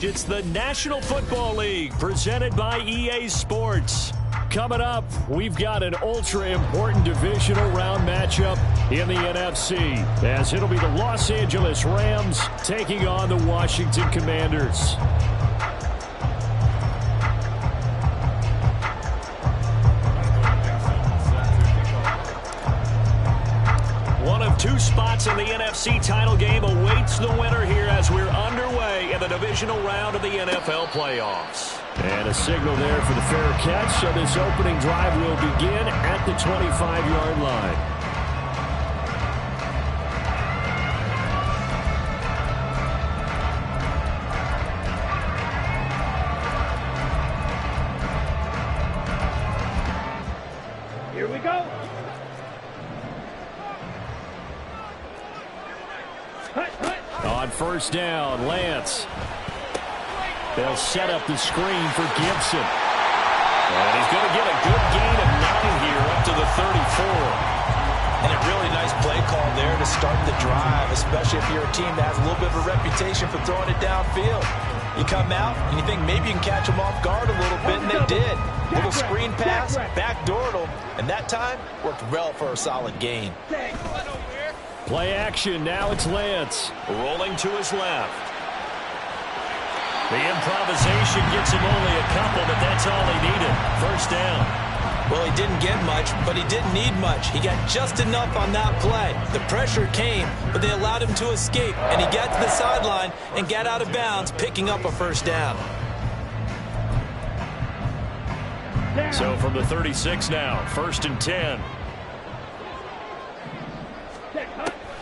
It's the National Football League presented by EA Sports. Coming up, we've got an ultra-important divisional round matchup in the NFC, as it'll be the Los Angeles Rams taking on the Washington Commanders. One of two spots in the NFC title game awaits the winner here as we're underway in the divisional round of the NFL playoffs. And a signal there for the fair catch, so this opening drive will begin at the 25-yard line. On first down, Lance. They'll set up the screen for Gibson. And he's going to get a good gain of 9 here up to the 34. And a really nice play call there to start the drive, especially if you're a team that has a little bit of a reputation for throwing it downfield. You come out and you think maybe you can catch them off guard a little bit, and they did. Little screen pass, backdoored them, and that time worked well for a solid gain. Play action, now it's Lance. Rolling to his left. The improvisation gets him only a couple, but that's all he needed. First down. Well, he didn't get much, but he didn't need much. He got just enough on that play. The pressure came, but they allowed him to escape, and he got to the sideline and got out of bounds, picking up a first down. So from the 36 now, 1st and 10.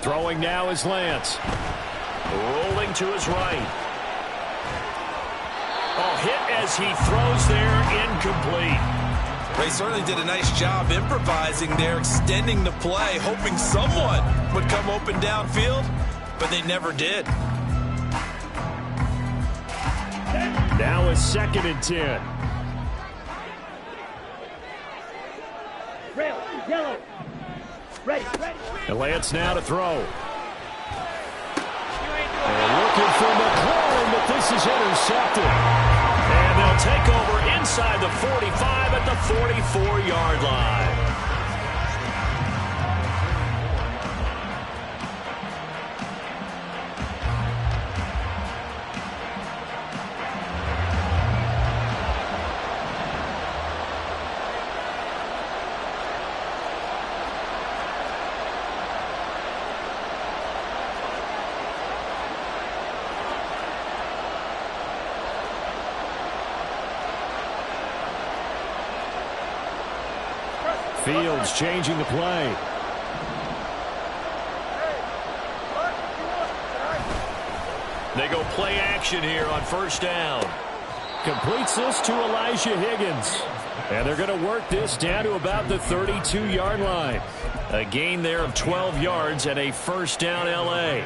Throwing now is Lance. Rolling to his right. Oh, hit as he throws there, incomplete. They certainly did a nice job improvising there, extending the play, hoping someone would come open downfield, but they never did. Now it's 2nd and 10. Yellow. Ready. And Lance now to throw. And looking for McLaurin, but this is intercepted. And they'll take over inside the 45 at the 44-yard line. Fields changing the play. They go play action here on first down. Completes this to Elijah Higgins. And they're going to work this down to about the 32-yard line. A gain there of 12 yards and a first down L.A.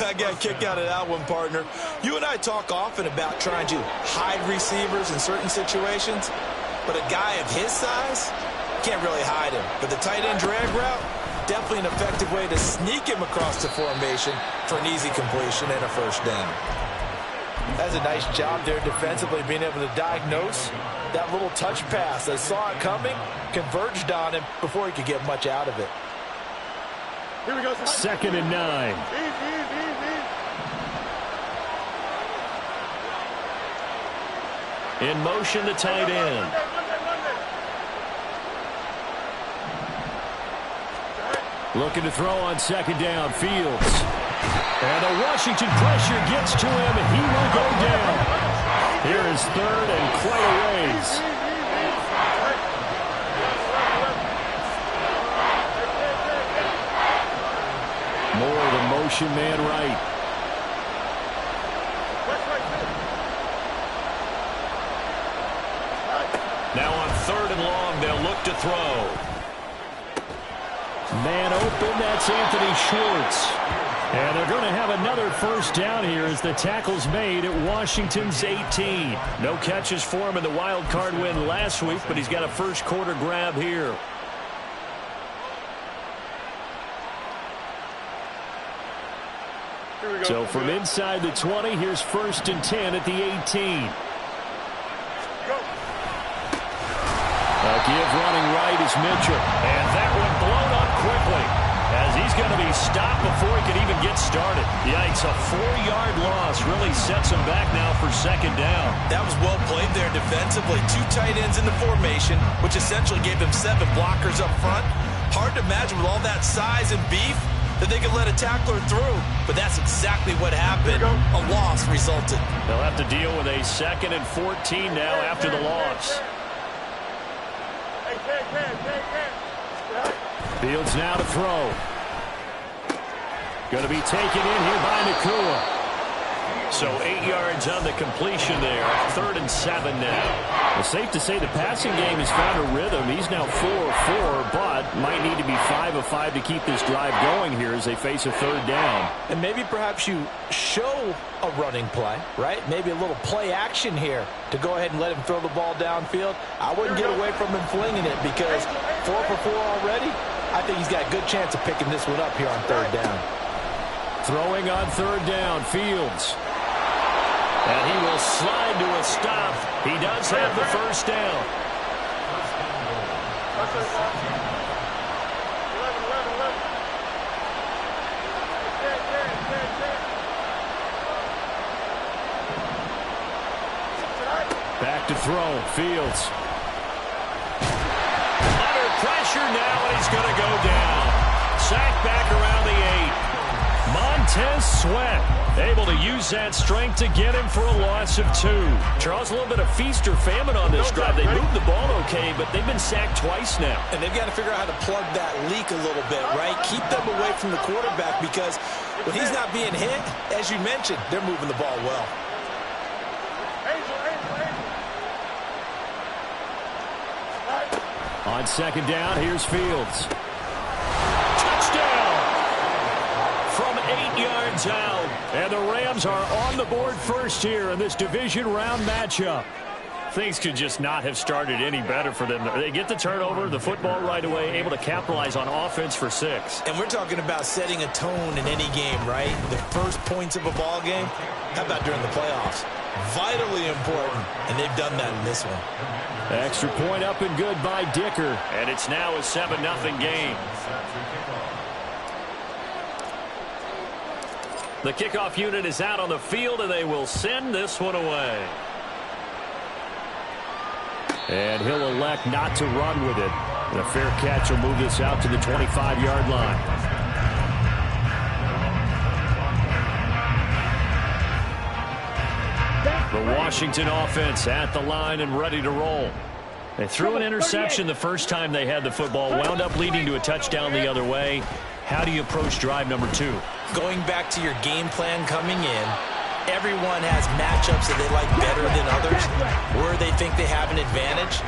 I got a kick out of that one, partner. You and I talk often about trying to hide receivers in certain situations, but a guy of his size can't really hide him. But the tight end drag route, definitely an effective way to sneak him across the formation for an easy completion and a first down. That's a nice job there defensively, being able to diagnose that little touch pass. They saw it coming, converged on him before he could get much out of it. Here we go. 2nd and 9. In motion, the tight end. Looking to throw on 2nd down, Fields. And the Washington pressure gets to him, and he will go down. Here is 3rd and quite a ways. More of the motion man right. Now on 3rd and long, they'll look to throw. Man open, that's Anthony Schwartz. And they're going to have another first down here as the tackle's made at Washington's 18. No catches for him in the wild card win last week, but he's got a first quarter grab here. So from inside the 20, here's 1st and 10 at the 18. A give running right is Mitchell. And that one blown up quickly as he's going to be stopped before he can even get started. Yikes, a 4-yard loss really sets him back now for 2nd down. That was well played there defensively. 2 tight ends in the formation, which essentially gave them 7 blockers up front. Hard to imagine with all that size and beef that they could let a tackler through, but that's exactly what happened. A loss resulted. They'll have to deal with a 2nd and 14 now after the loss. Fields now to throw. Going to be taken in here by Nacua. So 8 yards on the completion there. 3rd and 7 now. It's safe to say the passing game has found a rhythm. He's now 4 of 4, but might need to be 5 of 5 to keep this drive going here as they face a 3rd down. And maybe perhaps you show a running play, right? Maybe a little play action here to go ahead and let him throw the ball downfield. I wouldn't get away from him flinging it because 4 for 4 already. I think he's got a good chance of picking this one up here on 3rd down. Throwing on 3rd down, Fields. And he will slide to a stop. He does have the 1st down. Back to throw, Fields. Under pressure now, and he's going to go down. Sacked back around the 8. Montez Sweat able to use that strength to get him for a loss of 2. Charles, a little bit of feast or famine on this drive. They moved the ball okay, but they've been sacked twice now. And they've got to figure out how to plug that leak a little bit, right? Keep them away from the quarterback because when he's not being hit, as you mentioned, they're moving the ball well. On 2nd down, here's Fields. Touchdown! From 8 yards out. And the Rams are on the board first here in this division round matchup. Things could just not have started any better for them. They get the turnover, the football right away, able to capitalize on offense for 6. And we're talking about setting a tone in any game, right? The first points of a ball game. How about during the playoffs? Vitally important, and they've done that in this one. Extra point up and good by Dicker. And it's now a 7-0 game. The kickoff unit is out on the field, and they will send this one away. And he'll elect not to run with it. And a fair catch will move this out to the 25-yard line. The Washington offense at the line and ready to roll. They threw an interception the first time they had the football, wound up leading to a touchdown the other way. How do you approach drive number 2? Going back to your game plan coming in, everyone has matchups that they like better than others, where they think they have an advantage.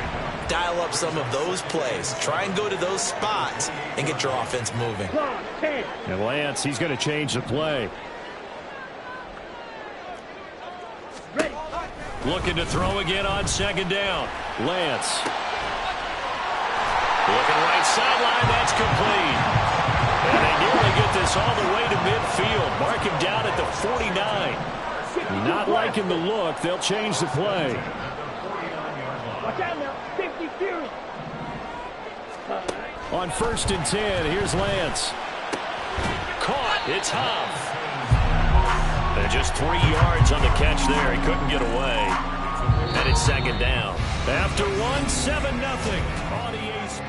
Dial up some of those plays. Try and go to those spots and get your offense moving. And Lance, he's going to change the play. Looking to throw again on 2nd down. Lance. Looking right sideline. That's complete. And they nearly get this all the way to midfield. Mark him down at the 49. Not liking the look. They'll change the play. Watch out now. 50 Fury. On 1st and 10, here's Lance. Caught. It's Huff. And just 3 yards on the catch there. He couldn't get away. And it's 2nd down. After 1, 7-0 on EA Sports.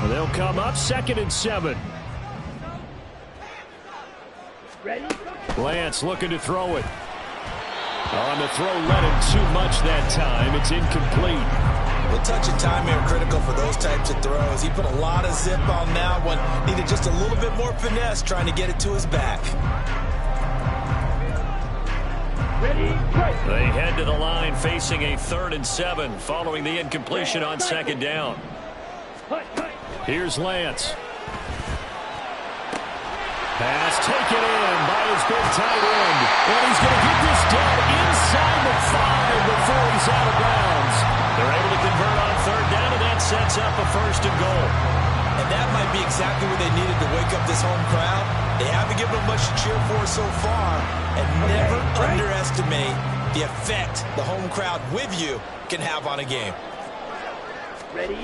They'll come up 2nd and 7. Ready? Lance looking to throw it. On the throw, led him too much that time. It's incomplete. A touch of time here critical for those types of throws. He put a lot of zip on that one. Needed just a little bit more finesse trying to get it to his back. Ready? Right. They head to the line facing a 3rd and 7 following the incompletion on 2nd down. Here's Lance. Pass taken in by his big tight end. And he's going to get this done inside the 5 before he's out of bounds. They're able to convert on third down, and that sets up a 1st and goal. And that might be exactly what they needed to wake up this home crowd. They haven't given them much to cheer for so far. And never underestimate the effect the home crowd with you can have on a game. Ready?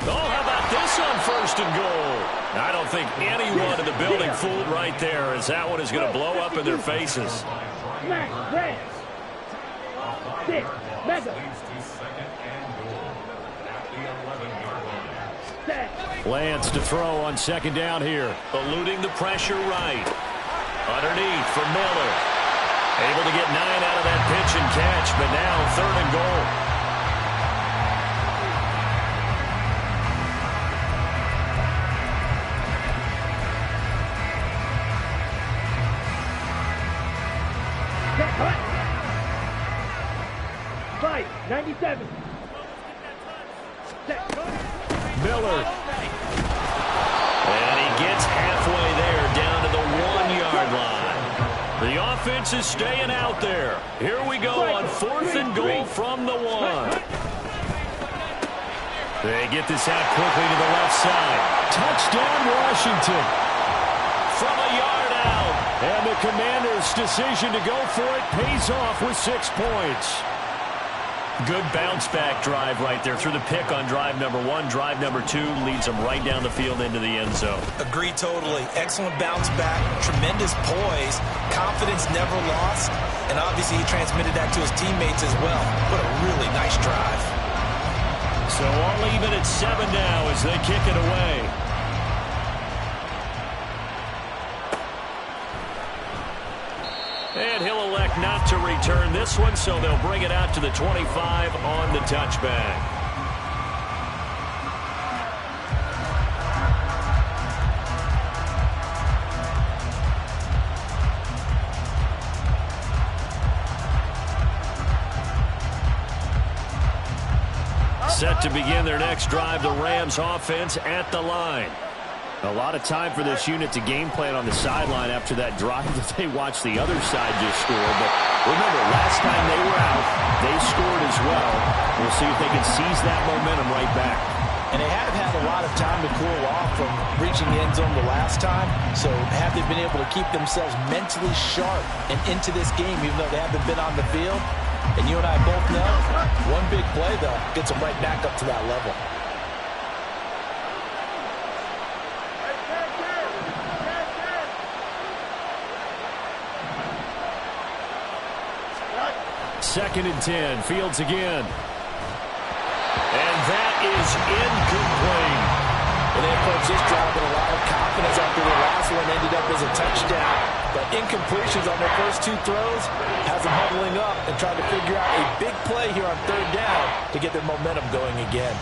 Oh, how about this on 1st and goal? I don't think anyone in the building fooled right there, as that one is going to blow up in their faces. Smash, Rams. 6, Mega. Lance to throw on 2nd down here. Eluding the pressure right. Underneath for Miller. Able to get 9 out of that pitch and catch, but now 3rd and goal. Fight, 97. Miller. And he gets halfway there, down to the 1-yard line. The offense is staying out there. Here we go on 4th and goal from the 1. They get this out quickly to the left side. Touchdown, Washington. From a yard out. And the Commanders' decision to go for it pays off with 6 points. Good bounce-back drive right there through the pick on drive number 1. Drive number 2 leads them right down the field into the end zone. Agree totally. Excellent bounce back. Tremendous poise. Confidence never lost. And obviously he transmitted that to his teammates as well. What a really nice drive. So all even at 7 now as they kick it away. And he'll elect not to return this one, so they'll bring it out to the 25 on the touchback. Set to begin their next drive, the Rams offense at the line. A lot of time for this unit to game plan on the sideline after that drive that they watched the other side just score. But remember, last time they were out, they scored as well. We'll see if they can seize that momentum right back. And they have had a lot of time to cool off from reaching the end zone the last time. So have they been able to keep themselves mentally sharp and into this game, even though they haven't been on the field? And you and I both know, one big play, though, gets them right back up to that level. Second and 10. Fields again. And that is incomplete. And they approach this drive with a lot of confidence after the last one ended up as a touchdown. But incompletions on their first 2 throws has them huddling up and trying to figure out a big play here on 3rd down to get their momentum going again.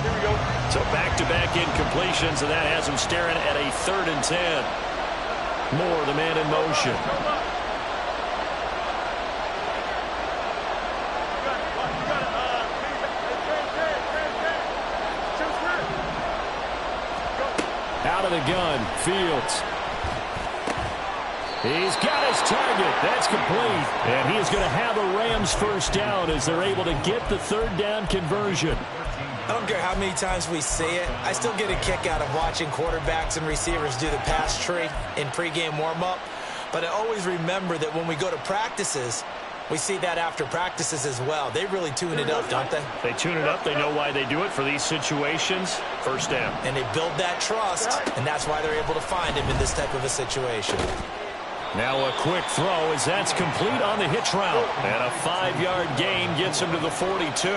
Here we go. So back-to-back incompletions, and that has them staring at a 3rd and 10. Moore, the man in motion. Out of the gun, Fields. He's got his target. That's complete. And he is going to have a Rams 1st down as they're able to get the 3rd down conversion. I don't care how many times we say it, I still get a kick out of watching quarterbacks and receivers do the pass tree in pregame warm-up. But I always remember that when we go to practices, we see that after practices as well. They really tune it up, don't they? They tune it up. They know why they do it for these situations. 1st down. And they build that trust, and that's why they're able to find him in this type of a situation. Now a quick throw as that's complete on the hitch route. And a 5-yard gain gets him to the 42.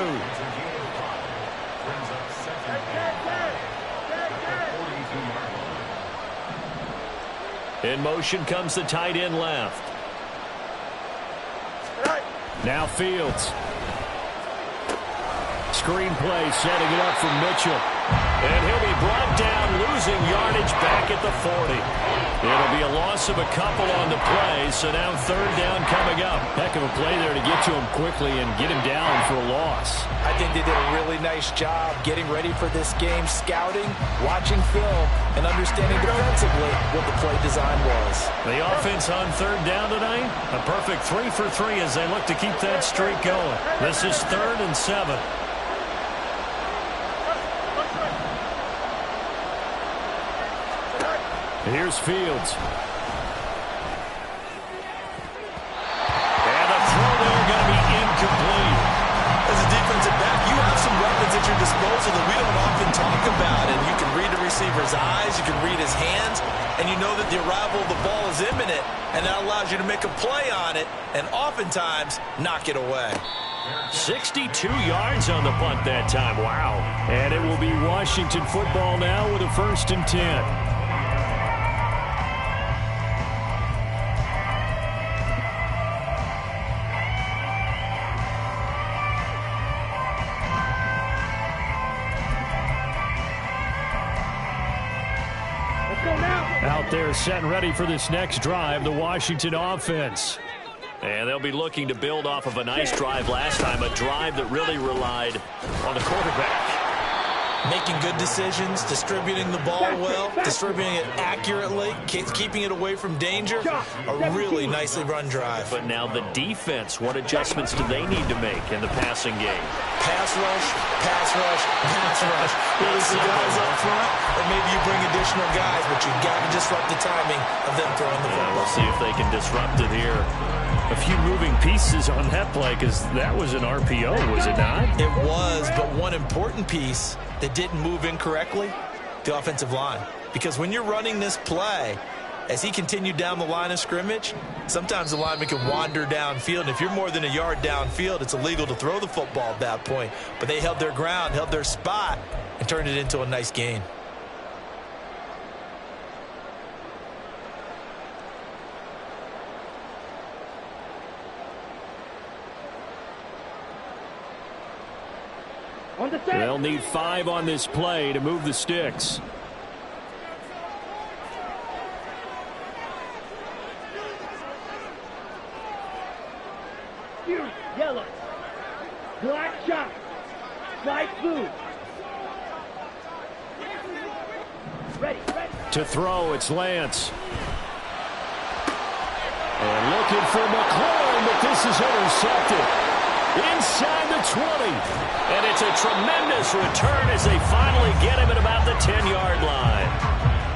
In motion comes the tight end left. Now Fields. Screen play setting it up for Mitchell. And he'll be brought down, losing yardage back at the 40. It'll be a loss of a couple on the play, so now third down coming up. Heck of a play there to get to him quickly and get him down for a loss. I think they did a really nice job getting ready for this game, scouting, watching film, and understanding defensively what the play design was. The offense on third down tonight, a perfect 3 for 3 as they look to keep that streak going. This is 3rd and 7. Here's Fields. And the throw there going to be incomplete. As a defensive back, you have some weapons at your disposal that we don't often talk about. And you can read the receiver's eyes, you can read his hands, and you know that the arrival of the ball is imminent, and that allows you to make a play on it and oftentimes knock it away. 62 yards on the punt that time. Wow. And it will be Washington football now with a 1st and 10. Out there set and ready for this next drive, the Washington offense. And they'll be looking to build off of a nice drive last time, a drive that really relied on the quarterback. Making good decisions, distributing the ball well, distributing it accurately, keeping it away from danger. A really nicely run drive. But now the defense, what adjustments do they need to make in the passing game? Pass rush, pass rush, pass rush. Whether it's the guys up front, or maybe you bring additional guys, but you got to disrupt the timing of them throwing the football. We'll see if they can disrupt it here. A few moving pieces on that play because that was an RPO, was it not? It was, but one important piece that didn't move incorrectly, the offensive line. Because when you're running this play, as he continued down the line of scrimmage, sometimes the lineman can wander downfield. And if you're more than a yard downfield, it's illegal to throw the football at that point. But they held their ground, held their spot, and turned it into a nice gain. They'll need 5 on this play to move the sticks. Yellow. Black shot. Light blue. Ready. To throw, it's Lance. And looking for McLaurin, but this is intercepted. Inside the 20. And it's a tremendous return as they finally get him at about the 10-yard line.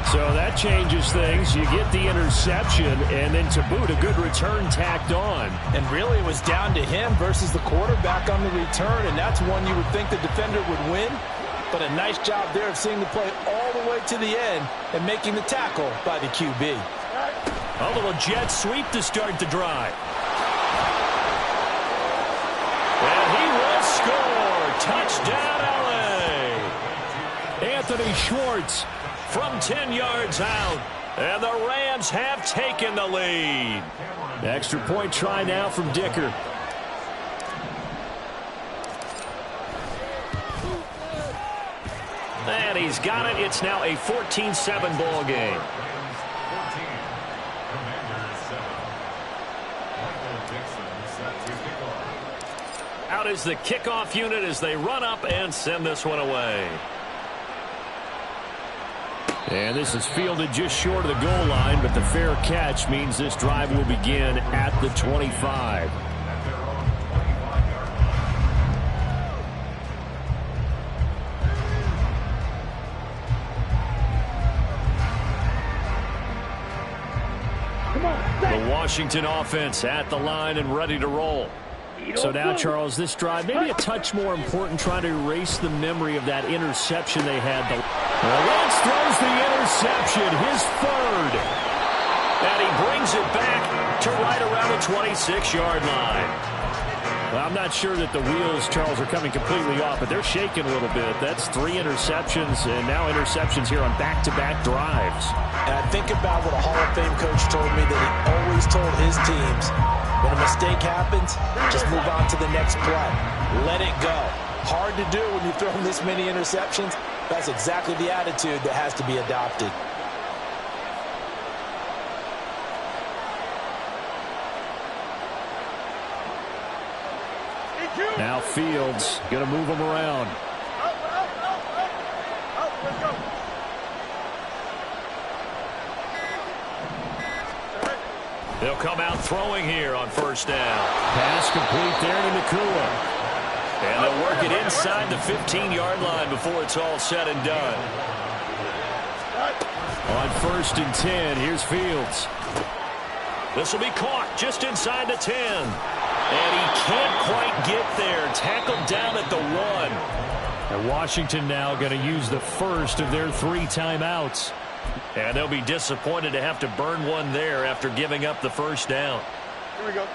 So that changes things. You get the interception, and then to boot, a good return tacked on. And really it was down to him versus the quarterback on the return, and that's one you would think the defender would win. But a nice job there of seeing the play all the way to the end and making the tackle by the QB. A little jet sweep to start the drive. And he will score. Touchdown, LA. Anthony Schwartz from 10 yards out. And the Rams have taken the lead. Extra point try now from Dicker. And he's got it. It's now a 14-7 ball game. Out is the kickoff unit as they run up and send this one away. And this is fielded just short of the goal line, but the fair catch means this drive will begin at the 25. The Washington offense at the line and ready to roll. So now, Charles, this drive, maybe a touch more important, trying to erase the memory of that interception they had. Lance throws the interception, his third. And he brings it back to right around the 26-yard line. Well, I'm not sure that the wheels, Charles, are coming completely off, but they're shaking a little bit. That's 3 interceptions, and now interceptions here on back-to-back drives. And I think about what a Hall of Fame coach told me, that he always told his teams, when a mistake happens, just move on to the next play. Let it go. Hard to do when you've thrown this many interceptions. That's exactly the attitude that has to be adopted. Now Fields going to move him around. Let's go. They'll come out throwing here on first down. Pass complete there to Nacua. And they'll work it inside the 15-yard line before it's all said and done. On 1st and 10, here's Fields. This will be caught just inside the 10. And he can't quite get there. Tackled down at the 1. And Washington now going to use the first of their 3 timeouts. And they'll be disappointed to have to burn one there after giving up the first down. Here we go.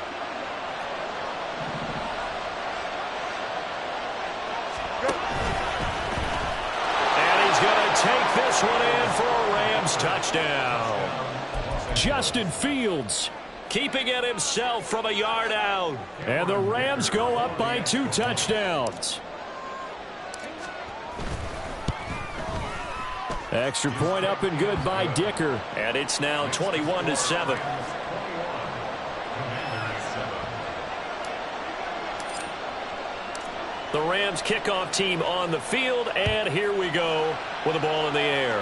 And he's going to take this one in for a Rams touchdown. Justin Fields keeping it himself from a yard out. And the Rams go up by 2 touchdowns. Extra point up and good by Dicker. And it's now 21-7. The Rams kickoff team on the field, and here we go with the ball in the air.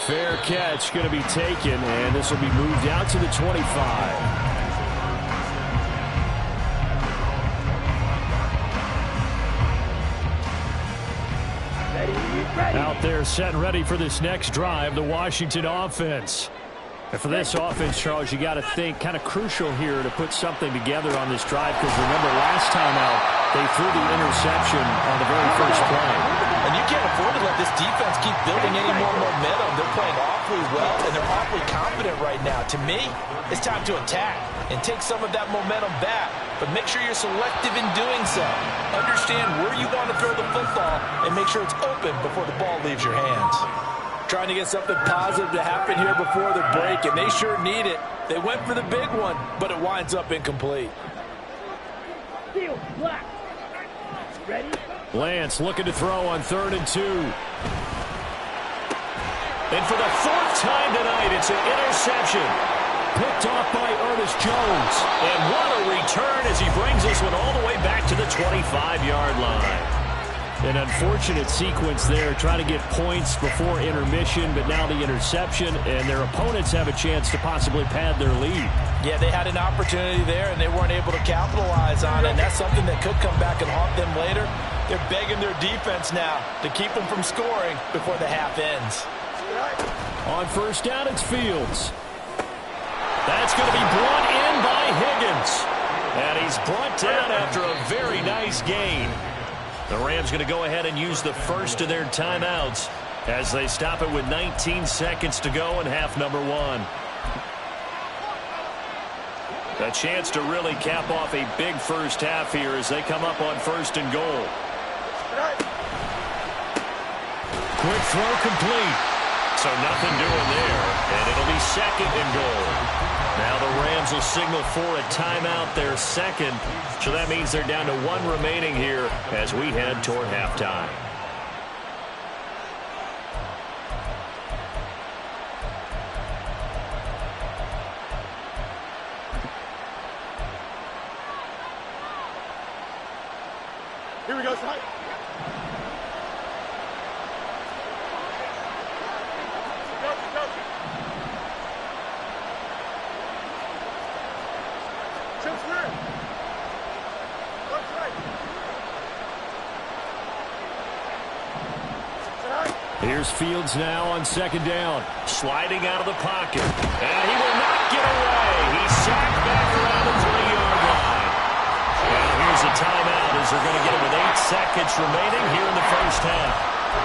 Fair catch going to be taken, and this will be moved out to the 25. Out there set and ready for this next drive, the Washington offense. And for this offense, Charles, you got to think kind of crucial here to put something together on this drive, because remember last time out they threw the interception on the very first play. And you can't afford to let this defense keep building any more momentum. They're playing awfully well, and they're awfully confident right now. To me, it's time to attack and take some of that momentum back. But make sure you're selective in doing so. Understand where you want to throw the football and make sure it's open before the ball leaves your hands. Trying to get something positive to happen here before the break, and they sure need it. They went for the big one, but it winds up incomplete. Field, black. Ready? Lance looking to throw on 3rd and 2. And for the 4th time tonight, it's an interception. Picked off by Ernest Jones. And what a return as he brings this one all the way back to the 25-yard line. An unfortunate sequence there, trying to get points before intermission, but now the interception, and their opponents have a chance to possibly pad their lead. Yeah, they had an opportunity there, and they weren't able to capitalize on it, and that's something that could come back and haunt them later. They're begging their defense now to keep them from scoring before the half ends. On first down, it's Fields. That's going to be brought in by Higgins. And he's brought down after a very nice gain. The Rams going to go ahead and use the first of their timeouts as they stop it with 19 seconds to go in half number 1. A chance to really cap off a big first half here as they come up on 1st and goal. Quick throw complete. So nothing doing there, and it'll be 2nd and goal. Now the Rams will signal for a timeout, their 2nd. So that means they're down to 1 remaining here as we head toward halftime. Here we go, son. Here's Fields now on 2nd down. Sliding out of the pocket. And he will not get away. He's sacked back around the 3-yard line. And here's a timeout as they're going to get it with 8 seconds remaining here in the first half.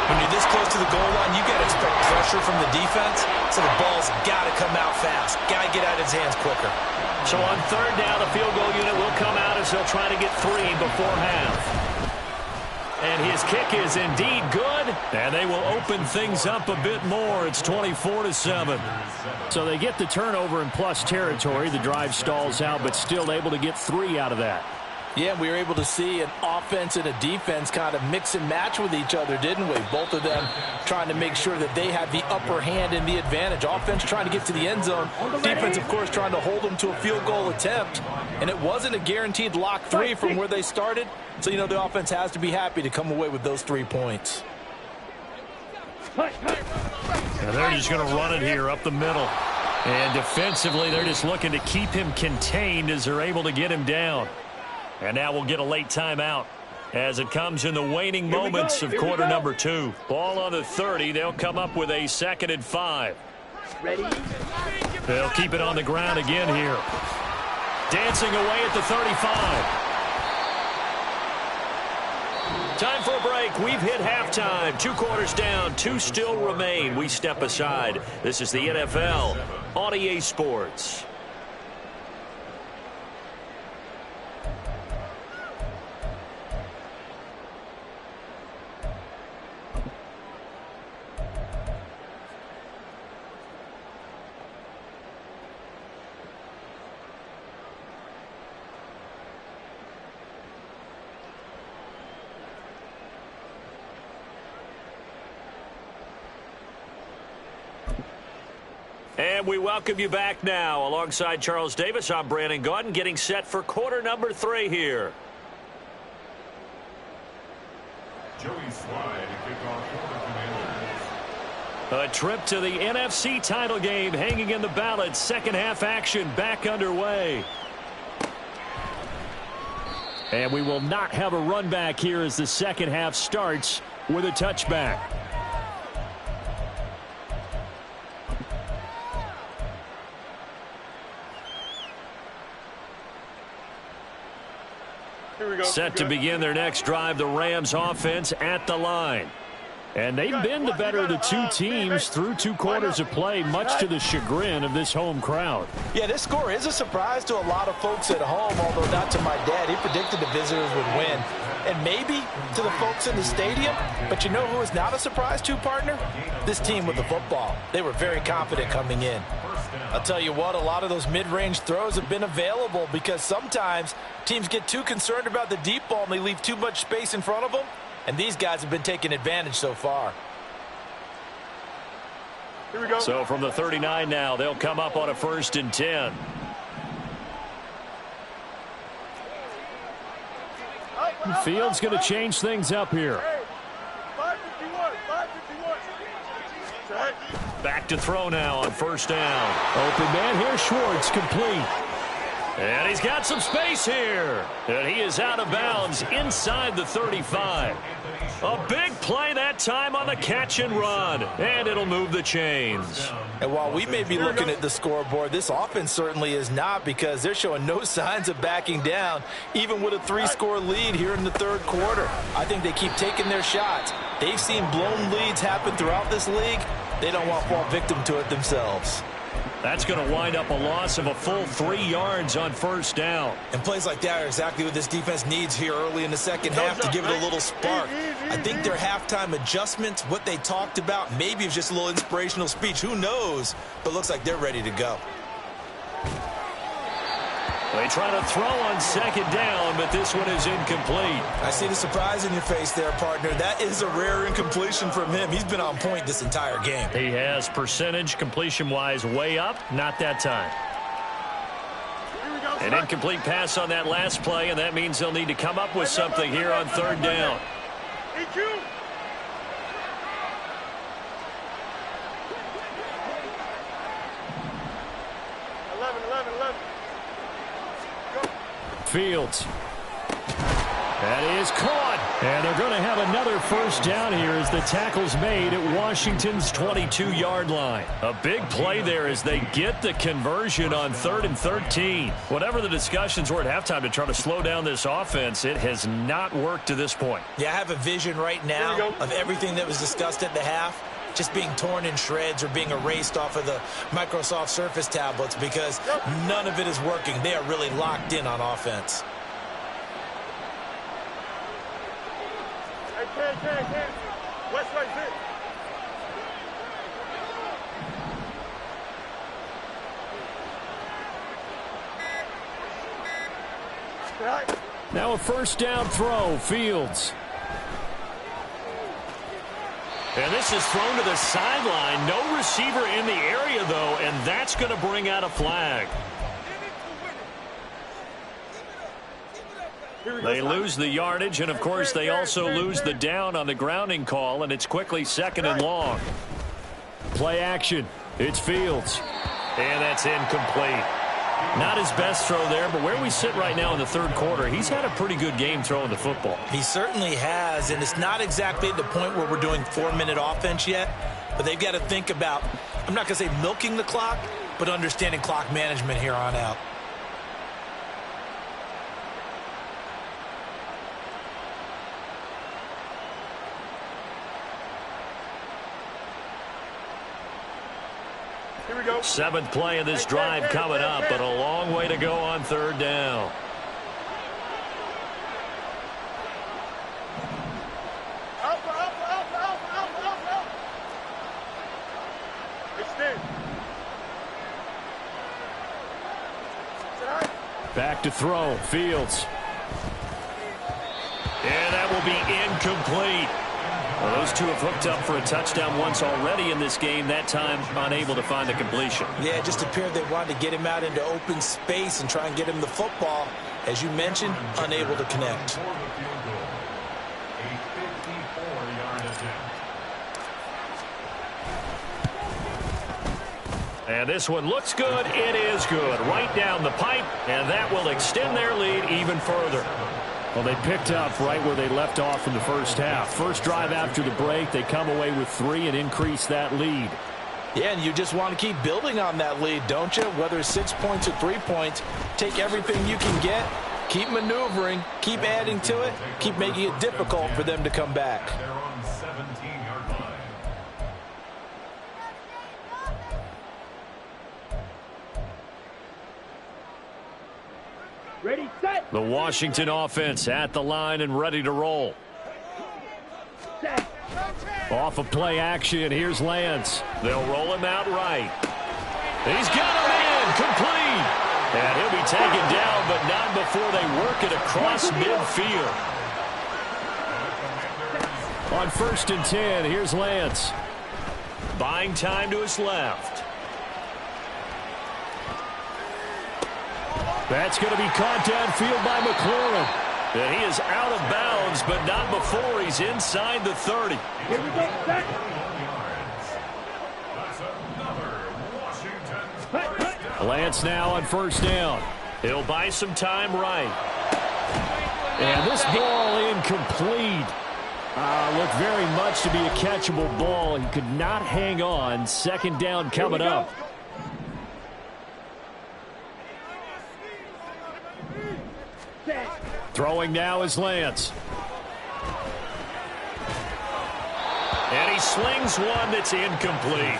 When you're this close to the goal line, you got to expect pressure from the defense, so the ball's got to come out fast. Got to get out of his hands quicker. So on 3rd down, the field goal unit will come out as they'll try to get 3 before half. And his kick is indeed good, and they will open things up a bit more. It's 24-7. So they get the turnover in plus territory. The drive stalls out, but still able to get 3 out of that. Yeah, we were able to see an offense and a defense kind of mix and match with each other, didn't we? Both of them trying to make sure that they have the upper hand and the advantage. Offense trying to get to the end zone. Defense, of course, trying to hold them to a field goal attempt. And it wasn't a guaranteed lock 3 from where they started. So, you know, the offense has to be happy to come away with those 3 points. And they're just going to run it here up the middle. And defensively, they're just looking to keep him contained as they're able to get him down. And now we'll get a late timeout as it comes in the waning moments of quarter number 2. Ball on the 30. They'll come up with a 2nd and 5. Ready? They'll keep it on the ground again here. Dancing away at the 35. Time for a break. We've hit halftime. 2 quarters down. 2 still remain. We step aside. This is the NFL on EA Sports. And we welcome you back now. Alongside Charles Davis, I'm Brandon Gaudin, getting set for quarter number 3 here. Joey Slye to kick off for the Commanders. A trip to the NFC title game hanging in the balance. Second half action back underway. And we will not have a run back here as the second half starts with a touchback. Set to begin their next drive, the Rams offense at the line. And they've been the better of the 2 teams through 2 quarters of play, much to the chagrin of this home crowd. Yeah, this score is a surprise to a lot of folks at home, although not to my dad. He predicted the visitors would win. And maybe to the folks in the stadium. But you know who is not a surprise to, partner? This team with the football. They were very confident coming in. I'll tell you what, a lot of those mid-range throws have been available because sometimes teams get too concerned about the deep ball and they leave too much space in front of them. And these guys have been taking advantage so far. Here we go. So from the 39 now, they'll come up on a 1st and 10. Fields going to change things up here. 551, 551. Back to throw now on 1st down. Open man here, Schwartz, complete. And he's got some space here. And he is out of bounds inside the 35. A big play that time on the catch and run. And it'll move the chains. And while we may be looking at the scoreboard, this offense certainly is not, because they're showing no signs of backing down, even with a 3-score lead here in the 3rd quarter. I think they keep taking their shots. They've seen blown leads happen throughout this league. They don't want to fall victim to it themselves. That's going to wind up a loss of a full 3 yards on 1st down. And plays like that are exactly what this defense needs here early in the second half to give it a little spark. I think their halftime adjustments, what they talked about, maybe it's just a little inspirational speech. Who knows? But looks like they're ready to go. They try to throw on 2nd down, but this one is incomplete. I see the surprise in your face there, partner. That is a rare incompletion from him. He's been on point this entire game. He has percentage completion-wise way up, not that time. An incomplete pass on that last play, and that means they'll need to come up with something here on 3rd down. EQ. Fields. That is caught. And they're going to have another 1st down here as the tackle's made at Washington's 22-yard line. A big play there as they get the conversion on 3rd and 13. Whatever the discussions were at halftime to try to slow down this offense, it has not worked to this point. Yeah, I have a vision right now of everything that was discussed at the half just being torn in shreds or being erased off of the Microsoft Surface tablets, because none of it is working. They are really locked in on offense. Hey. West right there. Right. Now a first down throw, Fields. And this is thrown to the sideline. No receiver in the area, though, and that's going to bring out a flag. They lose the yardage, and, of course, they also lose the down on the grounding call, and it's quickly 2nd and long. Play action. It's Fields. And that's incomplete. Not his best throw there, but where we sit right now in the third quarter, he's had a pretty good game throwing the football. He certainly has, and it's not exactly at the point where we're doing 4-minute offense yet, but they've got to think about, I'm not going to say milking the clock, but understanding clock management here on out. Here we go. 7th play of this drive coming up, but a long way to go on 3rd down. Back to throw, Fields. And that will be incomplete. Well, those two have hooked up for a touchdown once already in this game, that time unable to find the completion. Yeah, it just appeared they wanted to get him out into open space and try and get him the football. As you mentioned, unable to connect. And this one looks good. It is good. Right down the pipe, and that will extend their lead even further. Well, they picked up right where they left off in the first half. First drive after the break, they come away with 3 and increase that lead. Yeah, and you just want to keep building on that lead, don't you? Whether it's 6 points or 3 points, take everything you can get, keep maneuvering, keep adding to it, keep making it difficult for them to come back. They're on 17-yard line. Ready, set. The Washington offense at the line and ready to roll. Set. Off of play action, here's Lance. They'll roll him out right. He's got him in, complete. And he'll be taken down, but not before they work it across midfield. On 1st and 10, here's Lance. Buying time to his left. That's going to be caught downfield by McLaurin. And he is out of bounds, but not before he's inside the 30. Here we go, set. That's another Washington. Lance now on 1st down. He'll buy some time right. And this ball incomplete. Looked very much to be a catchable ball. He could not hang on. 2nd down coming up. Set. Throwing now is Lance. And he slings one that's incomplete.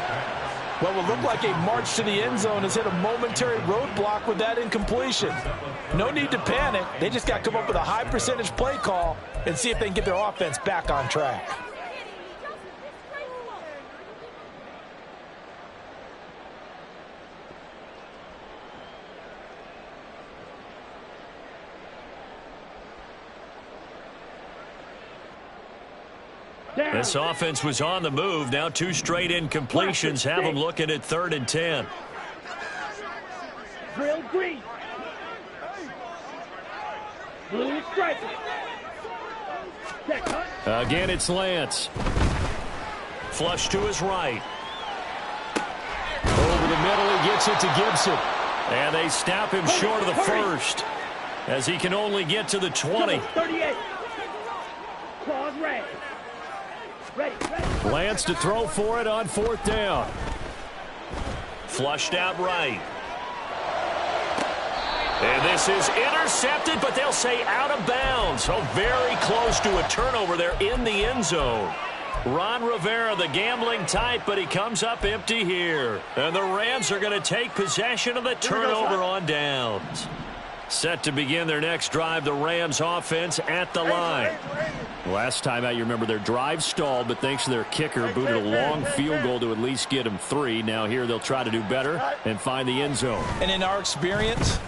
Well, it looked like a march to the end zone has hit a momentary roadblock with that incompletion. No need to panic. They just got to come up with a high percentage play call and see if they can get their offense back on track. Down. This offense was on the move. Now 2 straight incompletions have them looking at 3rd and 10. Drill green. Blue stripe. Set, cut. Again, it's Lance. Flush to his right. Over the middle, he gets it to Gibson. And they stop him short of the first, as he can only get to the 20. 38. Claws red. Ready, ready. Lance to throw for it on 4th down. Flushed out right. And this is intercepted, but they'll say out of bounds. So very close to a turnover there in the end zone. Ron Rivera, the gambling type, but he comes up empty here. And the Rams are going to take possession of the turnover on downs. Set to begin their next drive, the Rams offense at the line. Last time out, you remember their drive stalled, but thanks to their kicker, booted a long field goal to at least get them 3. Now here they'll try to do better and find the end zone. And in our experience,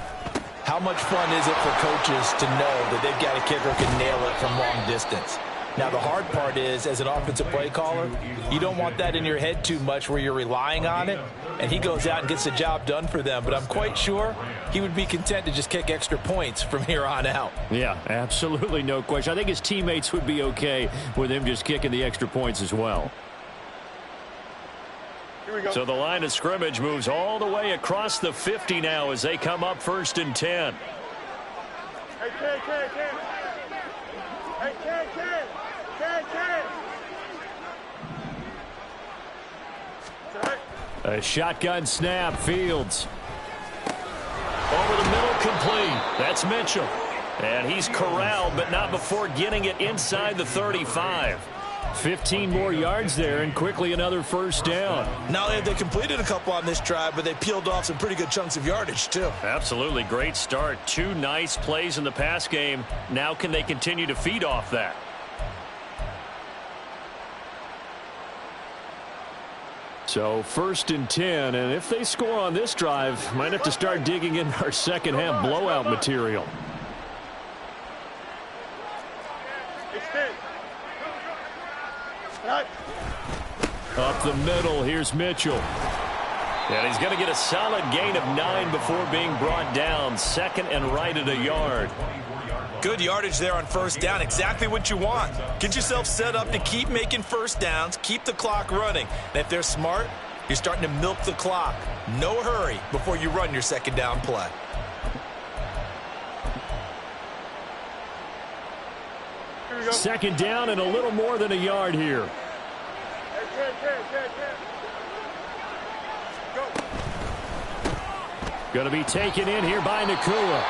How much fun is it for coaches to know that they've got a kicker who can nail it from long distance? Now, the hard part is, as an offensive play caller, you don't want that in your head too much where you're relying on it, and he goes out and gets the job done for them. But I'm quite sure he would be content to just kick extra points from here on out. Yeah, absolutely no question. I think his teammates would be okay with him just kicking the extra points as well. So the line of scrimmage moves all the way across the 50 now as they come up 1st and 10. A shotgun snap, Fields. Over the middle, complete. That's Mitchell. And he's corralled, but not before getting it inside the 35. 15 more yards there, and quickly another 1st down. Not only have they completed a couple on this drive, but they peeled off some pretty good chunks of yardage, too. Absolutely great start. 2 nice plays in the pass game. Now can they continue to feed off that? So 1st and 10, and if they score on this drive, might have to start digging in our second half blowout material. Up the middle, here's Mitchell. And he's going to get a solid gain of 9 before being brought down. 2nd and right at a yard. Good yardage there on 1st down. Exactly what you want. Get yourself set up to keep making 1st downs, keep the clock running. And if they're smart, you're starting to milk the clock. No hurry before you run your 2nd down play. Second down and a little more than a yard here. Going to be taken in here by Nacua.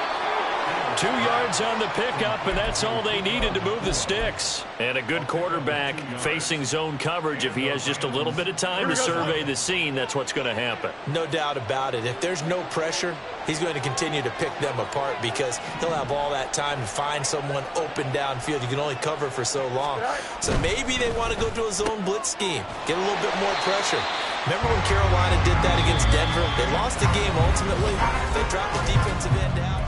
2 yards on the pickup, and that's all they needed to move the sticks. And a good quarterback facing zone coverage. If he has just a little bit of time to survey the scene, that's what's going to happen. No doubt about it. If there's no pressure, he's going to continue to pick them apart because he'll have all that time to find someone open downfield. You can only cover for so long. So maybe they want to go to a zone blitz scheme, get a little bit more pressure. Remember when Carolina did that against Denver? They lost the game ultimately. They dropped the defensive end out.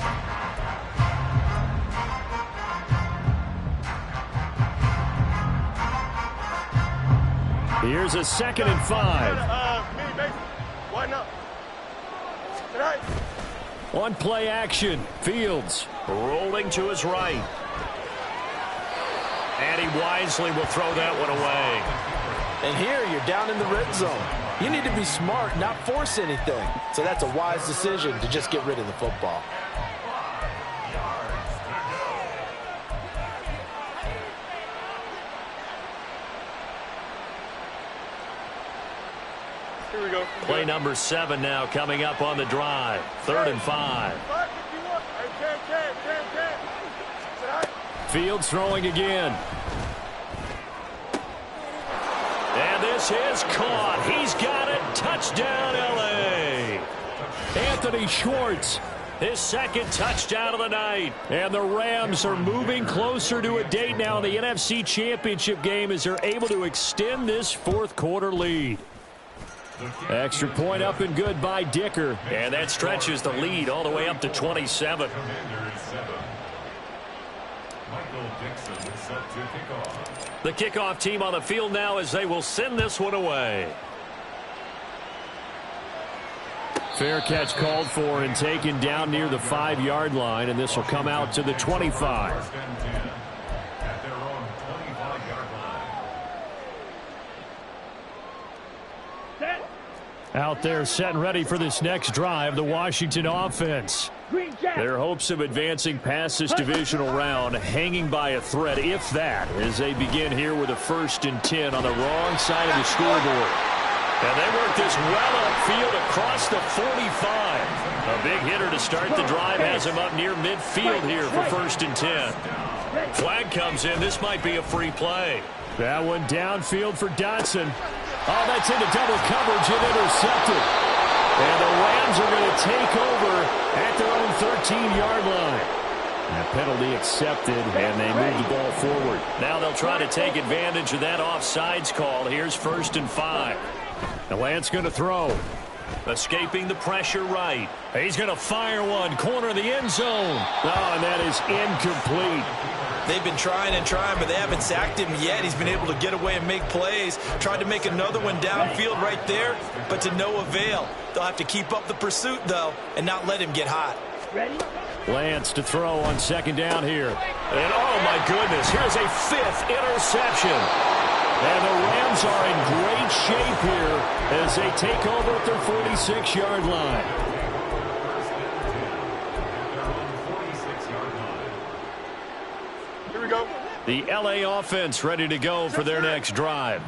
Here's a 2nd and 5. On play action, Fields rolling to his right. And he wisely will throw that one away. And here you're down in the red zone. You need to be smart, not force anything. So that's a wise decision to just get rid of the football. Play number 7 now coming up on the drive. 3rd and 5. Fields throwing again. And this is caught. He's got it. Touchdown, L.A. Anthony Schwartz, his 2nd touchdown of the night. And the Rams are moving closer to a date now in the NFC Championship game as they're able to extend this 4th quarter lead. Extra point up and good by Dicker. And that stretches the lead all the way up to 27. The kickoff team on the field now as they will send this one away. Fair catch called for and taken down near the 5-yard line, and this will come out to the 25. Out there set and ready for this next drive, the Washington offense. Their hopes of advancing past this divisional round hanging by a thread, if that, as they begin here with a 1st and 10 on the wrong side of the scoreboard. And they work this well upfield across the 45. A big hitter to start the drive has him up near midfield here for 1st and 10. Flag comes in. This might be a free play. That one downfield for Dotson. Oh, that's into double coverage and intercepted. And the Rams are going to take over at their own 13-yard line. That penalty accepted, and they move the ball forward. Now they'll try to take advantage of that offsides call. Here's 1st and 5. And Lance going to throw. Escaping the pressure right. He's going to fire one. Corner of the end zone. Oh, and that is incomplete. They've been trying and trying, but they haven't sacked him yet. He's been able to get away and make plays. Tried to make another one downfield right there, but to no avail. They'll have to keep up the pursuit, though, and not let him get hot. Ready? Lance to throw on second down here. And, oh, my goodness, here's a 5th interception. And the Rams are in great shape here as they take over at their 46-yard line. Here we go. The LA offense ready to go for their next drive.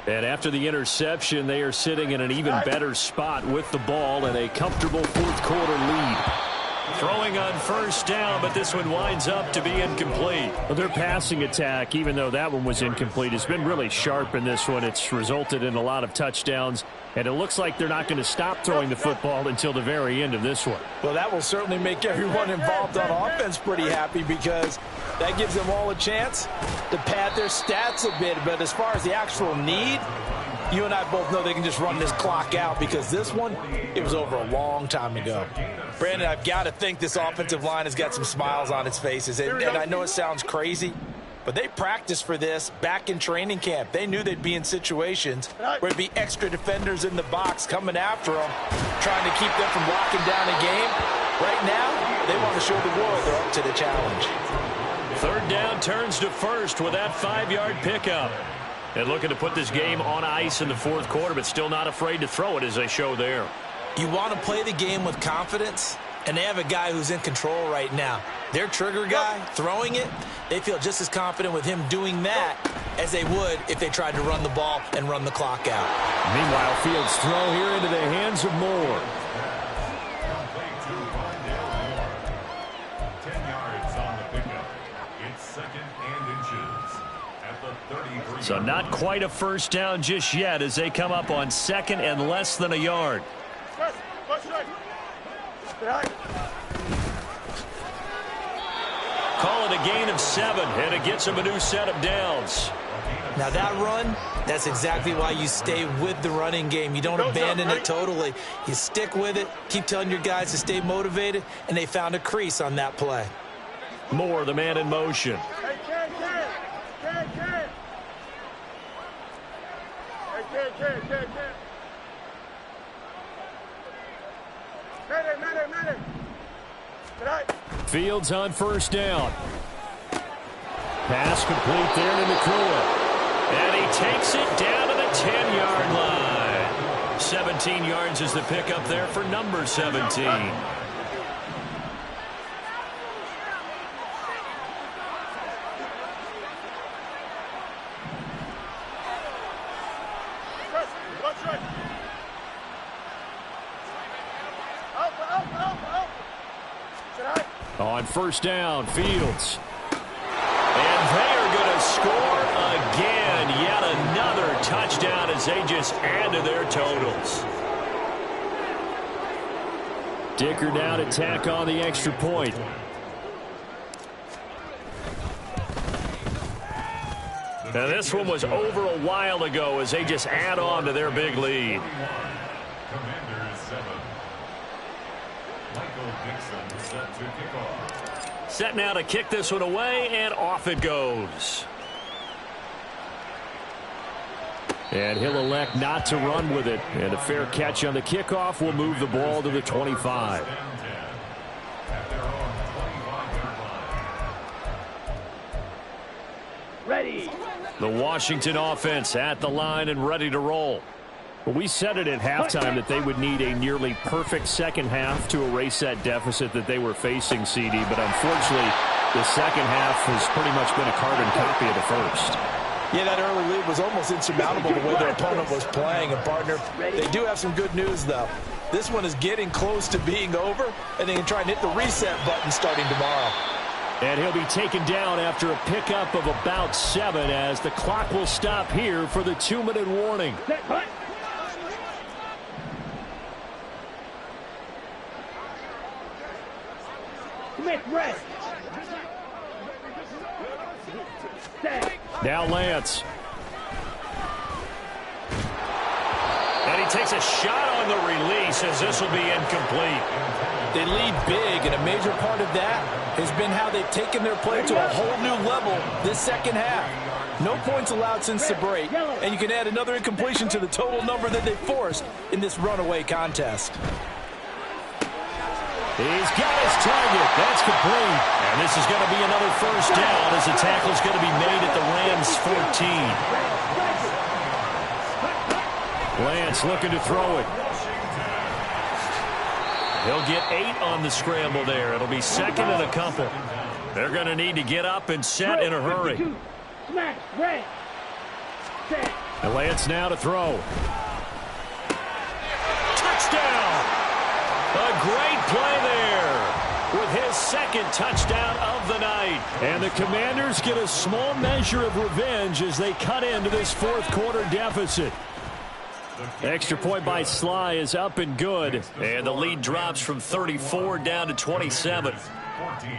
And after the interception, they are sitting in an even better spot with the ball and a comfortable fourth-quarter lead. Throwing on first down, but this one winds up to be incomplete. Well, their passing attack, even though that one was incomplete, has been really sharp in this one. It's resulted in a lot of touchdowns, and it looks like they're not going to stop throwing the football until the very end of this one. Well, that will certainly make everyone involved on offense pretty happy because that gives them all a chance to pad their stats a bit. But as far as the actual need, you and I both know they can just run this clock out because this one, it was over a long time ago. Brandon, I've got to think this offensive line has got some smiles on its faces. And I know it sounds crazy, but they practiced for this back in training camp. They knew they'd be in situations where there'd be extra defenders in the box coming after them, trying to keep them from locking down a game. Right now, they want to show the world they're up to the challenge. Third down turns to first with that 5-yard pickup. And looking to put this game on ice in the fourth quarter, but still not afraid to throw it as they show there. You want to play the game with confidence, and they have a guy who's in control right now. Their trigger guy, throwing it, they feel just as confident with him doing that as they would if they tried to run the ball and run the clock out. Meanwhile, Fields' throw here into the hands of Moore. 10 yards on the pickup. It's 2nd and inches at the 33. So not quite a first down just yet as they come up on 2nd and less than a yard. Call it a gain of 7, and it gets them a new set of downs. Now that run, that's exactly why you stay with the running game. You don't abandon it totally. You stick with it, keep telling your guys to stay motivated, and they found a crease on that play. Moore, the man in motion. Fields on first down. Pass complete there to McCoy. And he takes it down to the 10-yard line. 17 yards is the pickup there for number 17. On first down, Fields. And they are going to score again. Yet another touchdown as they just add to their totals. Dicker now to tack on the extra point. Now this one was over a while ago as they just add on to their big lead. Commanders 7. Michael Dixon set to kick off. Set now to kick this one away, and off it goes. And he'll elect not to run with it. And a fair catch on the kickoff will move the ball to the 25. Ready. The Washington offense at the line and ready to roll. Well, we said it at halftime that they would need a nearly perfect second half to erase that deficit that they were facing, CD. But unfortunately, the second half has pretty much been a carbon copy of the first. Yeah, that early lead was almost insurmountable the way their opponent was playing. And, partner, they do have some good news, though. This one is getting close to being over, and they can try and hit the reset button starting tomorrow. And he'll be taken down after a pickup of about 7 as the clock will stop here for the 2-minute warning. Set, punt. Smith, red. Set. Now Lance. And he takes a shot on the release, as this will be incomplete. They lead big, and a major part of that has been how they've taken their play to a whole new level this second half. No points allowed since the break, and you can add another incompletion to the total number that they forced in this runaway contest. He's got his target. That's complete. And this is going to be another first down as the tackle's going to be made at the Rams' 14. Lance looking to throw it. He'll get 8 on the scramble there. It'll be second and a couple. They're going to need to get up and set in a hurry. And Lance now to throw. Touchdown! A great play there with his second touchdown of the night. And the Commanders get a small measure of revenge as they cut into this fourth quarter deficit. Extra point by Sly is up and good. And the lead drops from 34 down to 27. 14.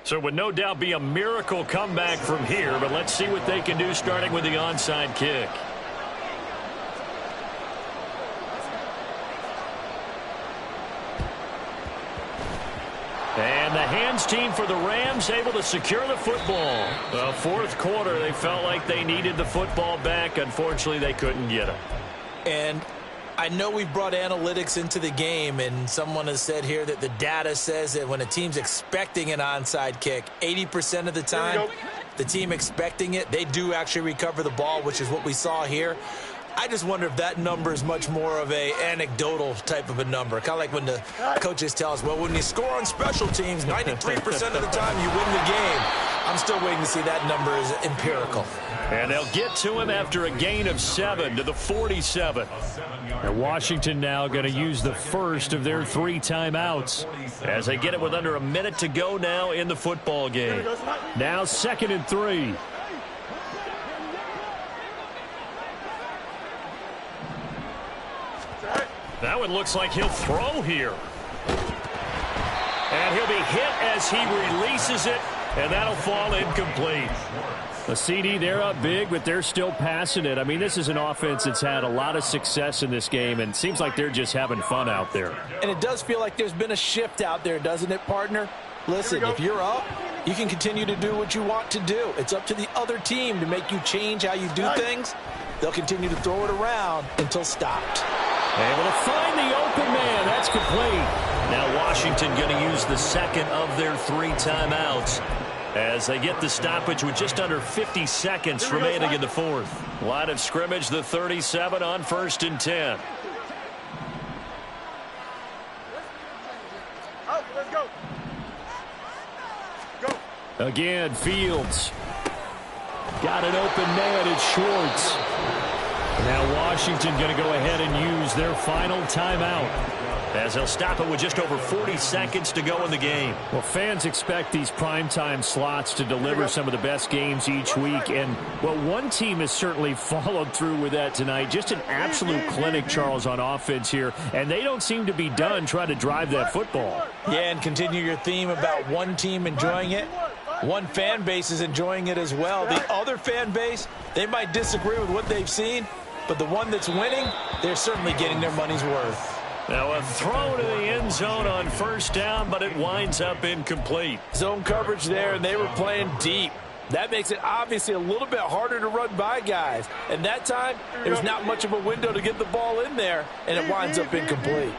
So it would no doubt be a miracle comeback from here, but let's see what they can do starting with the onside kick. And the hands team for the Rams able to secure the football. Well, fourth quarter, they felt like they needed the football back. Unfortunately, they couldn't get it. And I know we've brought analytics into the game, and someone has said here that the data says that when a team's expecting an onside kick, 80% of the time, the team expecting it, they do actually recover the ball, which is what we saw here. I just wonder if that number is much more of a anecdotal type of a number. Kind of like when the coaches tell us, well, when you score on special teams, 93% of the time you win the game. I'm still waiting to see that number is empirical. And they'll get to him after a gain of 7 to the 47. And Washington now going to use the first of their 3 timeouts as they get it with under a minute to go now in the football game. Now 2nd and 3. That one looks like he'll throw here. And he'll be hit as he releases it, and that'll fall incomplete. The CD, they're up big, but they're still passing it. I mean, this is an offense that's had a lot of success in this game, and it seems like they're just having fun out there. And it does feel like there's been a shift out there, doesn't it, partner? Listen, if you're up, you can continue to do what you want to do. It's up to the other team to make you change how you do things. They'll continue to throw it around until stopped. Able to find the open man. That's complete. Now Washington going to use the second of their 3 timeouts as they get the stoppage with just under 50 seconds remaining in the fourth. Line of scrimmage, the 37 on 1st and 10. Let's go. Again, Fields. Got an open man. It's Schwartz. Now Washington going to go ahead and use their final timeout as they'll stop it with just over 40 seconds to go in the game. Well, fans expect these primetime slots to deliver some of the best games each week. And, well, one team has certainly followed through with that tonight. Just an absolute clinic, Charles, on offense here. And they don't seem to be done trying to drive that football. Yeah, and continue your theme about one team enjoying it. One fan base is enjoying it as well. The other fan base, they might disagree with what they've seen, but the one that's winning, they're certainly getting their money's worth. Now a throw to the end zone on 1st down, but it winds up incomplete. Zone coverage there, and they were playing deep. That makes it obviously a little bit harder to run by guys. And that time, there's not much of a window to get the ball in there, and it winds up incomplete.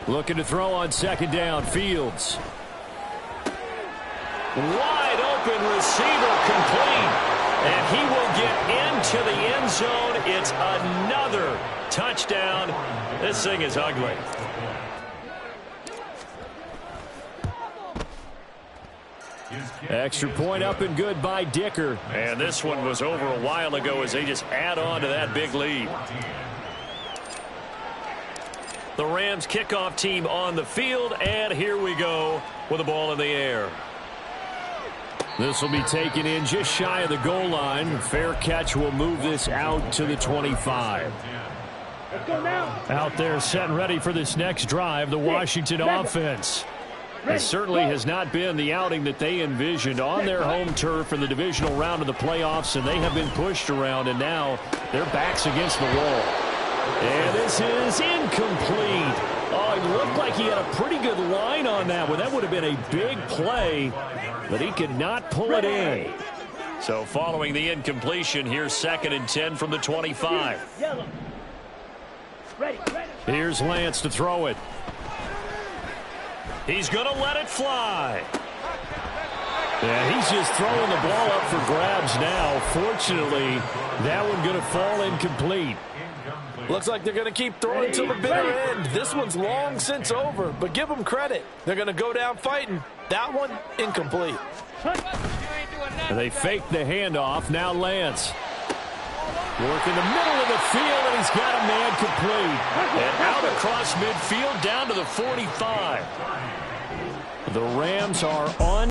Looking to throw on 2nd down, Fields. Wide open receiver complete. And he will get into the end zone. It's another touchdown. This thing is ugly. Extra point up and good by Dicker. And this one was over a while ago as they just add on to that big lead. The Rams kickoff team on the field, and here we go with the ball in the air. This will be taken in just shy of the goal line. Fair catch will move this out to the 25. Let's go now. Out there set and ready for this next drive, the Washington offense. It certainly has not been the outing that they envisioned on their home turf in the divisional round of the playoffs, and they have been pushed around, and now their backs against the wall. And this is incomplete. Oh, it looked like he had a pretty good line on that one. That would have been a big play, but he could not pull it in. So following the incompletion, here's 2nd and 10 from the 25. Yellow. Ready. Here's Lance to throw it. He's going to let it fly. Yeah, he's just throwing the ball up for grabs now. Fortunately, that one going to fall incomplete. Looks like they're going to keep throwing till the bitter end. This one's long since over, but give them credit. They're going to go down fighting. That one, incomplete. They fake the handoff. Now Lance. Work in the middle of the field, and he's got a man complete. And out across midfield down to the 45. The Rams are on.